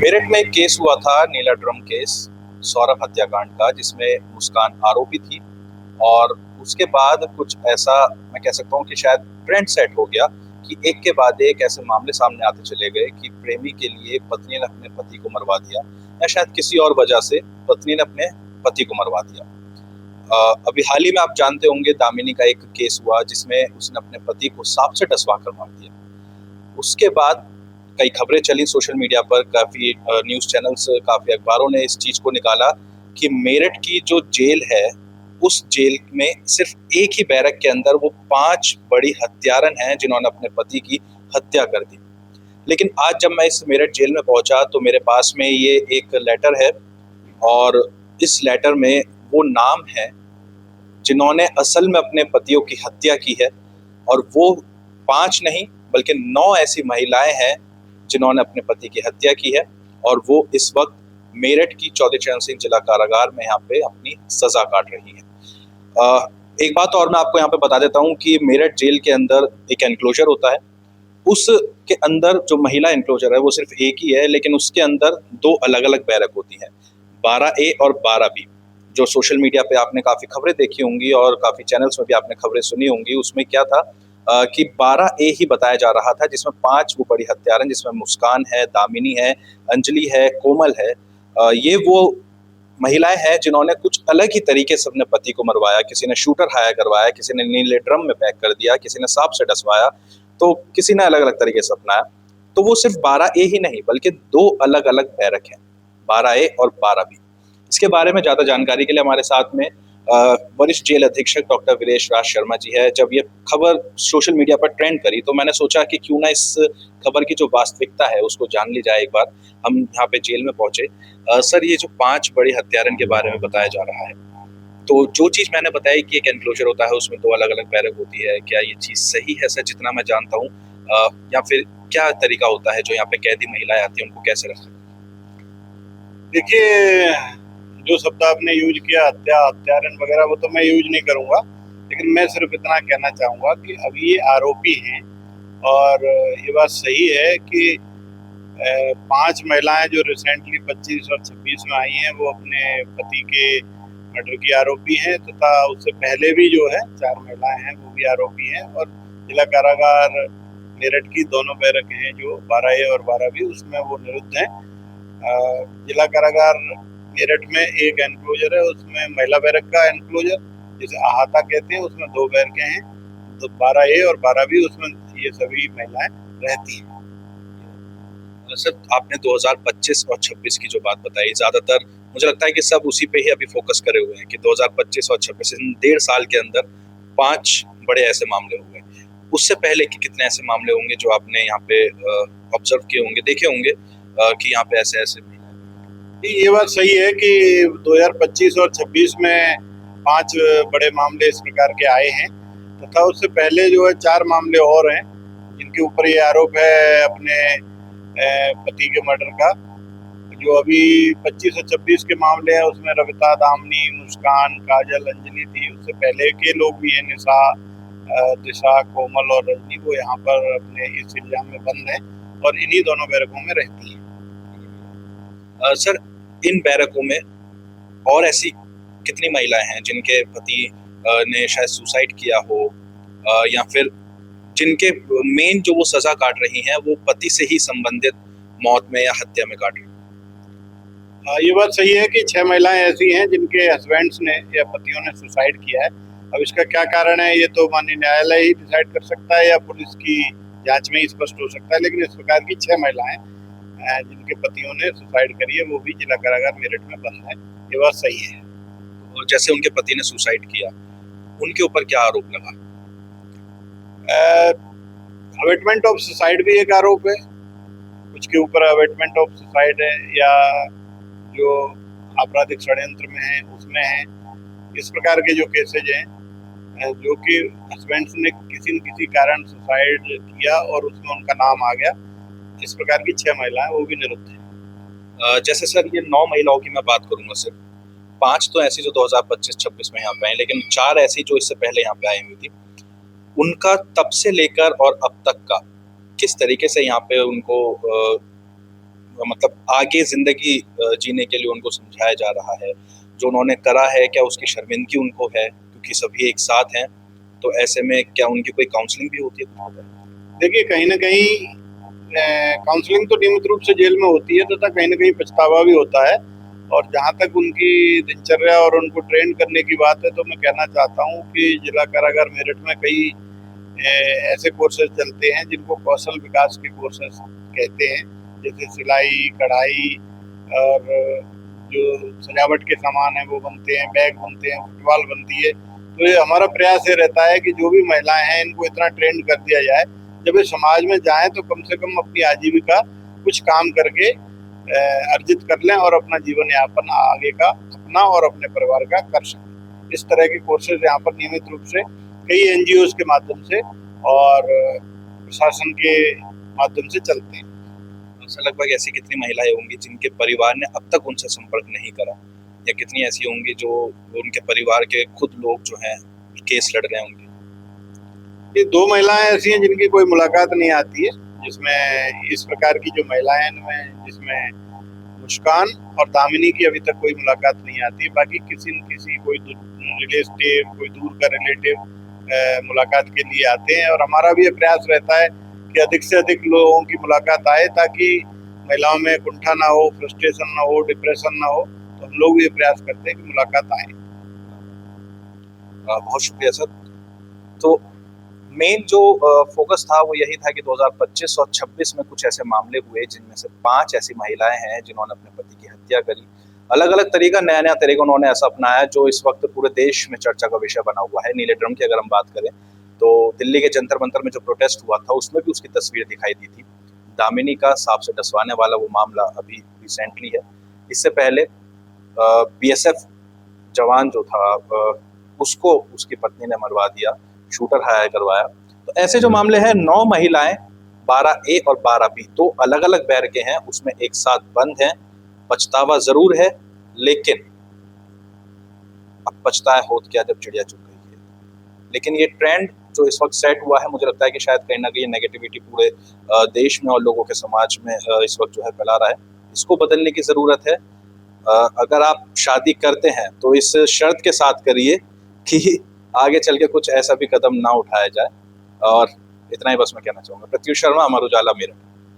मेरठ में एक केस हुआ था, नीला ड्रम केस, सौरभ हत्याकांड का, जिसमें मुस्कान आरोपी थी। और उसके बाद कुछ ऐसा मैं कह सकता हूँ कि शायद ट्रेंड सेट हो गया कि एक के बाद एक ऐसे मामले सामने आते चले गए कि प्रेमी के लिए पत्नी ने अपने पति को मरवा दिया, या शायद किसी और वजह से पत्नी ने अपने पति को मरवा दिया। अभी हाल ही में आप जानते होंगे, दामिनी का एक केस हुआ जिसमें उसने अपने पति को सांप से डसवा कर मार दिया। उसके बाद कई खबरें चली सोशल मीडिया पर, काफी न्यूज चैनल्स, काफी अखबारों ने इस चीज को निकाला कि मेरठ की जो जेल है, उस जेल में सिर्फ एक ही बैरक के अंदर वो 5 बड़ी हत्यारन हैं जिन्होंने अपने पति की हत्या कर दी। लेकिन आज जब मैं इस मेरठ जेल में पहुंचा तो मेरे पास में ये एक लेटर है, और इस लेटर में वो नाम है जिन्होंने असल में अपने पतियों की हत्या की है। और वो 5 नहीं बल्कि 9 ऐसी महिलाएं हैं जिन्होंने अपने पति की हत्या की है, और वो इस वक्त मेरठ की चौधरी चरण सिंह जिला कारागार में यहाँ पे अपनी सजा काट रही है। एक बात और मैं आपको यहाँ पे बता देता हूँ कि मेरठ जेल के अंदर एक एनक्लोजर होता है। उसके अंदर जो महिला एनक्लोजर है वो सिर्फ एक ही है, लेकिन उसके अंदर 2 अलग अलग बैरक होती हैं, 12A और 12B। जो सोशल मीडिया पे आपने काफी खबरें देखी होंगी और काफी चैनल्स में भी आपने खबरें सुनी होंगी, उसमें क्या था कि 12A ही बताया जा रहा था, जिसमें 5 वो बड़ी हत्यारन, जिसमें मुस्कान है, दामिनी है, अंजलि है, कोमल है। ये वो महिलाएं हैं जिन्होंने कुछ अलग ही तरीके से अपने पति को मरवाया। किसी ने शूटर हायर करवाया, किसी ने नीले ड्रम में पैक कर दिया, किसी ने सांप से डसवाया, तो किसी ने अलग अलग तरीके से अपनाया। तो वो सिर्फ 12A ही नहीं बल्कि 2 अलग अलग बैरक हैं, 12A और 12B। इसके बारे में ज्यादा जानकारी के लिए हमारे साथ में वरिष्ठ जेल अधीक्षक डॉक्टर वीरेश राज शर्मा जी है। जब ये खबर सोशल मीडिया पर ट्रेंड करी तो मैंने सोचा कि क्यों ना इस खबर की जो वास्तविकता है उसको जान ली जाए एक बार। हम यहाँ पे जेल में पहुंचे। सर, ये जो 5 बड़े हत्यारन के बारे में बताया जा रहा है, तो जो चीज मैंने बताई कि एक एनक्लोजर होता है, उसमें 2 अलग अलग बैरक होती है, क्या ये चीज सही है सर, जितना मैं जानता हूँ? या फिर क्या तरीका होता है जो यहाँ पे कैदी महिलाएं आती हैं उनको कैसे रखा? देखिए, जो शब्द आपने यूज किया हत्या, हत्यारन वगैरह, वो तो मैं यूज नहीं करूंगा। लेकिन मैं सिर्फ इतना कहना चाहूंगा कि अभी ये आरोपी हैं। और ये बात सही है कि 5 महिलाएं जो रिसेंटली 25 और 26 में आई हैं वो अपने पति के मर्डर की आरोपी हैं, तथा उससे पहले भी जो है 4 महिलाएं हैं वो भी आरोपी हैं। और जिला कारागार मेरठ की दोनों बैरक हैं जो 12A और 12B, उसमें वो निरुद्ध हैं। जिला कारागार मेरठ में एक एनक्लोजर है, उसमें महिला बैरक का एनक्लोजर जिसे अहाता कहते हैं, उसमें 2 बैरकें हैं, तो 12A और 12B, उसमें ये सभी महिलाएं रहती हैं। सर, आपने 2025 और 26 की जो बात बताई, ज्यादातर मुझे लगता है कि सब उसी पे ही अभी फोकस करे हुए हैं कि 2025 और 26 इन 1.5 साल के अंदर 5 बड़े ऐसे मामले हो गए। उससे पहले कि कितने ऐसे मामले होंगे जो आपने यहाँ पे ऑब्जर्व किए होंगे, देखे होंगे कि यहाँ पे ऐसे ऐसे? ये बात सही है कि 2025 और 26 में 5 बड़े मामले इस प्रकार के आए हैं, तथा उससे पहले जो है 4 मामले और हैं जिनके ऊपर ये आरोप है अपने पति के मर्डर का। जो अभी 25 और 26 के मामले हैं उसमें रविता, दामिनी, मुस्कान, काजल, अंजलि थी। उससे पहले के लोग भी हैं, निशा, दिशा, कोमल और रजनी, वो यहाँ पर अपने इस इल्जाम में बंद हैं और इन्हीं दोनों बैरकों में रहती हैं। सर, इन बैरकों में और ऐसी कितनी महिलाएं हैं जिनके पति ने शायद सुसाइड किया हो, या फिर जिनके मेन जो वो सजा काट रही हैं वो पति से ही संबंधित मौत में या हत्या में काट रही हैं? ये बात सही है कि 6 महिलाएं ऐसी हैं जिनके हस्बैंड्स ने या पतियों ने सुसाइड किया है। अब इसका क्या कारण है ये तो माननीय न्यायालय ही डिसाइड कर सकता है या पुलिस की जांच में ही स्पष्ट हो सकता है। लेकिन इस प्रकार की 6 महिलाएं जिनके पतियों ने सुसाइड करी है वो भी जिला कारागार मेरठ में बंद है। ये बात सही है। और जैसे उनके पति ने सुसाइड किया, उनके ऊपर क्या आरोप लगा? अवेटमेंट ऑफ सुसाइड भी एक आरोप है, कुछ के ऊपर अवेटमेंट ऑफ सुसाइड है, या जो आपराधिक षड्यंत्र में है उसमें है। इस प्रकार के जो केसेज हैं जो कि हस्बैंड्स ने किसी न किसी कारण सुसाइड किया और उसमें उनका नाम आ गया, इस प्रकार की 6 महिलाएं वो भी निरुद्ध हैं। जैसे सर, ये 9 महिलाओं की मैं बात करूंगा, सिर्फ 5 तो ऐसी जो 2025-26 में यहाँ पे आई, लेकिन 4 ऐसी जो इससे पहले यहाँ पे आई हुई थी। उनका तब से लेकर और अब तक का किस तरीके से यहाँ पे उनको मतलब आगे जिंदगी जीने के लिए उनको समझाया जा रहा है। जो उन्होंने करा है क्या उसकी शर्मिंदगी उनको है, क्योंकि सभी एक साथ हैं। तो ऐसे में क्या उनकी कोई काउंसलिंग भी होती है वहाँ पर? देखिए, कहीं ना कहीं काउंसलिंग तो नियमित रूप से जेल में होती है, तथा कहीं ना कहीं पछतावा भी होता है। और जहाँ तक उनकी दिनचर्या और उनको ट्रेन करने की बात है, तो मैं कहना चाहता हूँ कि जिला कारागार मेरठ में कई ऐसे कोर्सेज चलते हैं जिनको कौशल विकास के कोर्सेज कहते हैं, जैसे सिलाई, कढ़ाई और जो सजावट के सामान है वो बनते हैं, बैग बनते हैं, फुटबॉल बनती है। तो ये हमारा प्रयास ये रहता है कि जो भी महिलाएं हैं इनको इतना ट्रेंड कर दिया जाए, जब ये समाज में जाएं तो कम से कम अपनी आजीविका कुछ काम करके अर्जित कर लें और अपना जीवन यापन आगे का अपना और अपने परिवार का कर सकें। इस तरह के कोर्सेज यहाँ पर नियमित रूप से कई एनजीओ के माध्यम से और प्रशासन के माध्यम से चलते हैं। ऐसा लगभग ऐसी कितनी महिलाएं होंगी जिनके परिवार ने अब तक उनसे संपर्क नहीं करा, या कितनी ऐसी होंगी जो उनके परिवार के खुद लोग जो हैं केस लड़ रहे होंगे? ये 2 महिलाएं ऐसी हैं जिनकी कोई मुलाकात नहीं आती है, जिसमें इस प्रकार की जो महिलाएं हैं इनमें, जिसमें मुस्कान और दामिनी की अभी तक कोई मुलाकात नहीं आती। बाकी किसी न किसी कोई रिलेटिव, कोई दूर का रिलेटिव मुलाकात के लिए आते हैं। और हमारा भी ये प्रयास रहता है कि अधिक से अधिक लोगों की मुलाकात आए, ताकि महिलाओं में कुंठा ना हो, फ्रस्ट्रेशन ना हो, डिप्रेशन ना हो। तो हम लोग भी ये प्रयास करते हैं कि मुलाकात आए। बहुत शुक्रिया सर। तो मेन जो फोकस था वो यही था कि 2025 और 26 में कुछ ऐसे मामले हुए जिनमें से 5 ऐसी महिलाएं हैं जिन्होंने अपने पति की हत्या करी। अलग अलग तरीका, नया नया तरीका उन्होंने ऐसा अपनाया जो इस वक्त पूरे देश में चर्चा का विषय बना हुआ है। नीले ड्रम की अगर हम बात करें तो दिल्ली के जंतर मंतर में जो प्रोटेस्ट हुआ था उसमें भी उसकी तस्वीर दिखाई दी थी। दामिनी का सांप से डसवाने वाला वो मामला अभी रिसेंटली है। इससे पहले बीएसएफ जवान जो था उसको उसकी पत्नी ने मरवा दिया, शूटर हायर करवाया। तो ऐसे जो मामले हैं, 9 महिलाएं 12A और 12B 2 अलग अलग बैरके हैं, उसमें एक साथ बंद हैं। पछतावा जरूर है, लेकिन अब पछताए होत क्या जब चिड़िया चुग गई है। लेकिन ये ट्रेंड जो इस वक्त सेट हुआ है, मुझे लगता है कि शायद कहीं ना कहीं नेगेटिविटी पूरे देश में और लोगों के समाज में इस वक्त जो है फैला रहा है। इसको बदलने की जरूरत है। अगर आप शादी करते हैं तो इस शर्त के साथ करिए कि आगे चल के कुछ ऐसा भी कदम ना उठाया जाए। और इतना ही बस मैं कहना चाहूंगा। प्रत्युष शर्मा, अमर उजाला, मेरठ।